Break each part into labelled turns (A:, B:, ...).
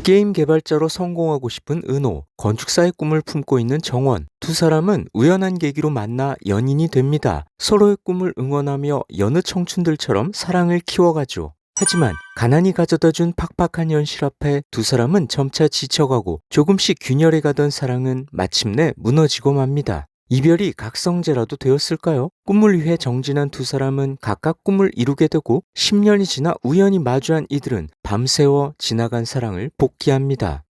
A: 게임 개발자로 성공하고 싶은 은호, 건축사의 꿈을 품고 있는 정원. 두 사람은 우연한 계기로 만나 연인이 됩니다. 서로의 꿈을 응원하며 여느 청춘들처럼 사랑을 키워가죠. 하지만 가난이 가져다준 팍팍한 현실 앞에 두 사람은 점차 지쳐가고 조금씩 균열해 가던 사랑은 마침내 무너지고 맙니다. 이별이 각성제라도 되었을까요? 꿈을 위해 정진한 두 사람은 각각 꿈을 이루게 되고 10년이 지나 우연히 마주한 이들은 밤새워 지나간 사랑을 복귀합니다.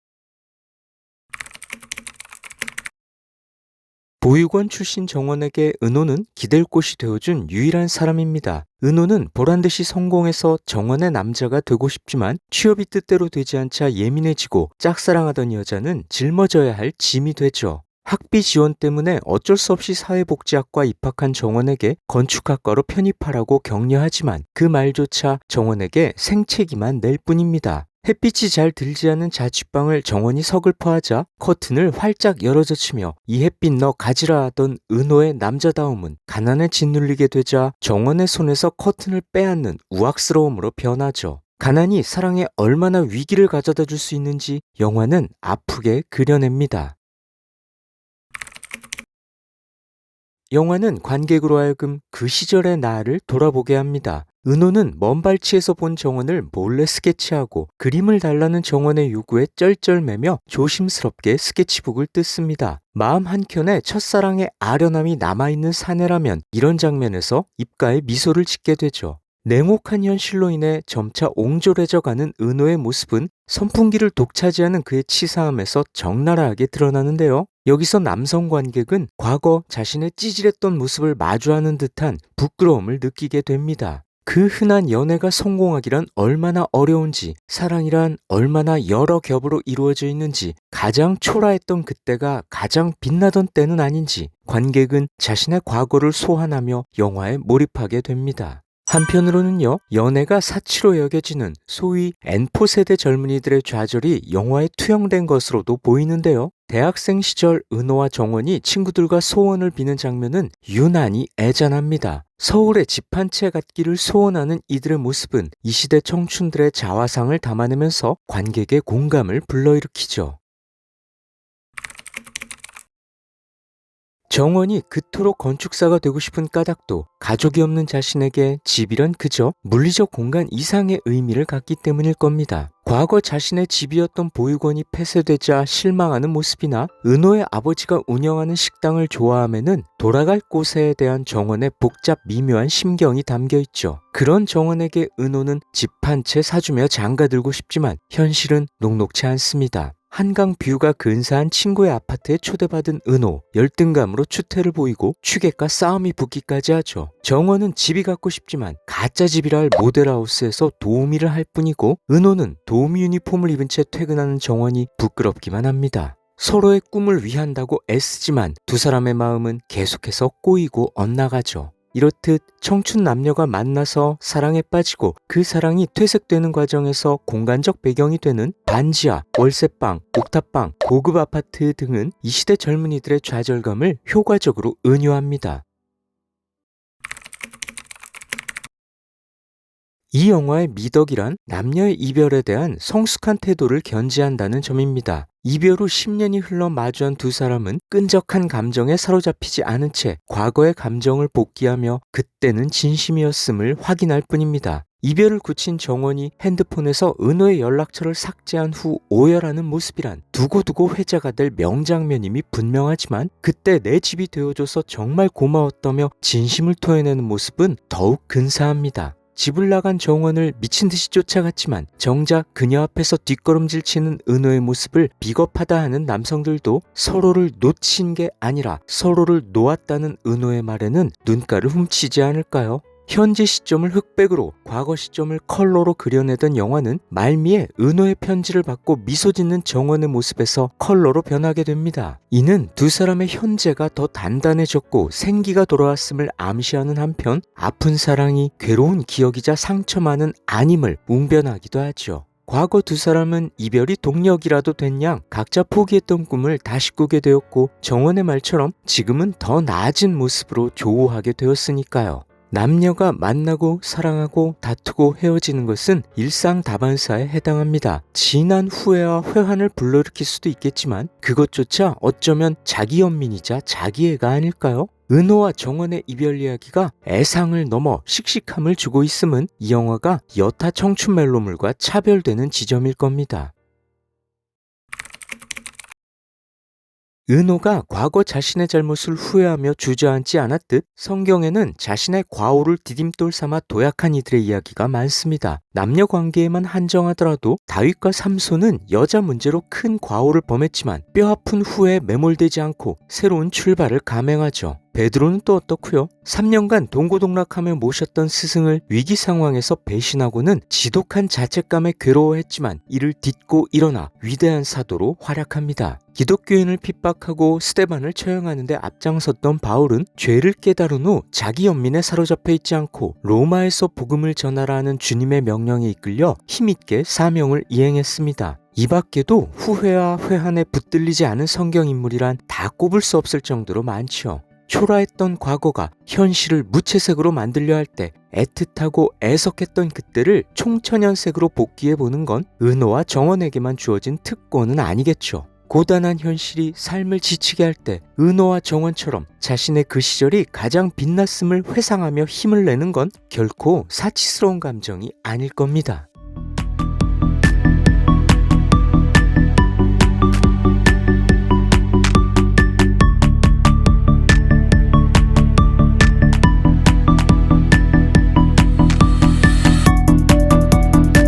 A: 보육원 출신 정원에게 은호는 기댈 곳이 되어준 유일한 사람입니다. 은호는 보란듯이 성공해서 정원의 남자가 되고 싶지만 취업이 뜻대로 되지 않자 예민해지고 짝사랑하던 여자는 짊어져야 할 짐이 되죠. 학비 지원 때문에 어쩔 수 없이 사회복지학과 입학한 정원에게 건축학과로 편입하라고 격려하지만 그 말조차 정원에게 생채기만 낼 뿐입니다. 햇빛이 잘 들지 않은 자취방을 정원이 서글퍼하자 커튼을 활짝 열어젖히며 이 햇빛 너 가지라 하던 은호의 남자다움은 가난에 짓눌리게 되자 정원의 손에서 커튼을 빼앗는 우악스러움으로 변하죠. 가난이 사랑에 얼마나 위기를 가져다 줄 수 있는지 영화는 아프게 그려냅니다. 영화는 관객으로 하여금 그 시절의 나를 돌아보게 합니다. 은호는 먼 발치에서 본 정원을 몰래 스케치하고 그림을 달라는 정원의 요구에 쩔쩔매며 조심스럽게 스케치북을 뜯습니다. 마음 한켠에 첫사랑의 아련함이 남아있는 사내라면 이런 장면에서 입가에 미소를 짓게 되죠. 냉혹한 현실로 인해 점차 옹졸해져가는 은호의 모습은 선풍기를 독차지하는 그의 치사함에서 적나라하게 드러나는데요. 여기서 남성 관객은 과거 자신의 찌질했던 모습을 마주하는 듯한 부끄러움을 느끼게 됩니다. 그 흔한 연애가 성공하기란 얼마나 어려운지, 사랑이란 얼마나 여러 겹으로 이루어져 있는지, 가장 초라했던 그때가 가장 빛나던 때는 아닌지 관객은 자신의 과거를 소환하며 영화에 몰입하게 됩니다. 한편으로는요, 연애가 사치로 여겨지는 소위 N포 세대 젊은이들의 좌절이 영화에 투영된 것으로도 보이는데요. 대학생 시절 은호와 정원이 친구들과 소원을 비는 장면은 유난히 애잔합니다. 서울에 집 한 채 갖기를 소원하는 이들의 모습은 이 시대 청춘들의 자화상을 담아내면서 관객의 공감을 불러일으키죠. 정원이 그토록 건축사가 되고 싶은 까닭도 가족이 없는 자신에게 집이란 그저 물리적 공간 이상의 의미를 갖기 때문일 겁니다. 과거 자신의 집이었던 보육원이 폐쇄되자 실망하는 모습이나 은호의 아버지가 운영하는 식당을 좋아함에는 돌아갈 곳에 대한 정원의 복잡 미묘한 심경이 담겨있죠. 그런 정원에게 은호는 집 한 채 사주며 장가들고 싶지만 현실은 녹록치 않습니다. 한강 뷰가 근사한 친구의 아파트에 초대받은 은호, 열등감으로 추태를 보이고 추객과 싸움이 붙기까지 하죠. 정원은 집이 갖고 싶지만 가짜 집이라 할 모델하우스에서 도우미를 할 뿐이고 은호는 도우미 유니폼을 입은 채 퇴근하는 정원이 부끄럽기만 합니다. 서로의 꿈을 위한다고 애쓰지만 두 사람의 마음은 계속해서 꼬이고 엇나가죠. 이렇듯 청춘 남녀가 만나서 사랑에 빠지고 그 사랑이 퇴색되는 과정에서 공간적 배경이 되는 반지하, 월세방, 옥탑방, 고급 아파트 등은 이 시대 젊은이들의 좌절감을 효과적으로 은유합니다. 이 영화의 미덕이란 남녀의 이별에 대한 성숙한 태도를 견지한다는 점입니다. 이별 후 10년이 흘러 마주한 두 사람은 끈적한 감정에 사로잡히지 않은 채 과거의 감정을 복귀하며 그때는 진심이었음을 확인할 뿐입니다. 이별을 굳힌 정원이 핸드폰에서 은호의 연락처를 삭제한 후 오열하는 모습이란 두고두고 회자가 될 명장면임이 분명하지만 그때 내 집이 되어줘서 정말 고마웠다며 진심을 토해내는 모습은 더욱 근사합니다. 집을 나간 정원을 미친듯이 쫓아갔지만 정작 그녀 앞에서 뒷걸음질 치는 은호의 모습을 비겁하다 하는 남성들도 서로를 놓친 게 아니라 서로를 놓았다는 은호의 말에는 눈가를 훔치지 않을까요? 현재 시점을 흑백으로 과거 시점을 컬러로 그려내던 영화는 말미에 은호의 편지를 받고 미소 짓는 정원의 모습에서 컬러로 변하게 됩니다. 이는 두 사람의 현재가 더 단단해졌고 생기가 돌아왔음을 암시하는 한편 아픈 사랑이 괴로운 기억이자 상처 많은 아님을 웅변하기도 하죠. 과거 두 사람은 이별이 동력이라도 된 양 각자 포기했던 꿈을 다시 꾸게 되었고 정원의 말처럼 지금은 더 나아진 모습으로 조우하게 되었으니까요. 남녀가 만나고 사랑하고 다투고 헤어지는 것은 일상 다반사에 해당합니다. 지난 후회와 회한을 불러일으킬 수도 있겠지만 그것조차 어쩌면 자기 연민이자 자기애가 아닐까요? 은호와 정원의 이별 이야기가 애상을 넘어 씩씩함을 주고 있음은 이 영화가 여타 청춘 멜로물과 차별되는 지점일 겁니다. 은호가 과거 자신의 잘못을 후회하며 주저앉지 않았듯 성경에는 자신의 과오를 디딤돌 삼아 도약한 이들의 이야기가 많습니다. 남녀 관계에만 한정하더라도 다윗과 삼손은 여자 문제로 큰 과오를 범했지만 뼈아픈 후회에 매몰되지 않고 새로운 출발을 감행하죠. 베드로는 또 어떻고요? 3년간 동고동락하며 모셨던 스승을 위기 상황에서 배신하고는 지독한 자책감에 괴로워했지만 이를 딛고 일어나 위대한 사도로 활약합니다. 기독교인을 핍박하고 스데반을 처형하는 데 앞장섰던 바울은 죄를 깨달은 후 자기 연민에 사로잡혀 있지 않고 로마에서 복음을 전하라는 주님의 명령에 이끌려 힘있게 사명을 이행했습니다. 이 밖에도 후회와 회한에 붙들리지 않은 성경인물이란 다 꼽을 수 없을 정도로 많지요. 초라했던 과거가 현실을 무채색으로 만들려 할 때 애틋하고 애석했던 그때를 총천연색으로 복귀해보는 건 은호와 정원에게만 주어진 특권은 아니겠죠. 고단한 현실이 삶을 지치게 할 때 은호와 정원처럼 자신의 그 시절이 가장 빛났음을 회상하며 힘을 내는 건 결코 사치스러운 감정이 아닐 겁니다.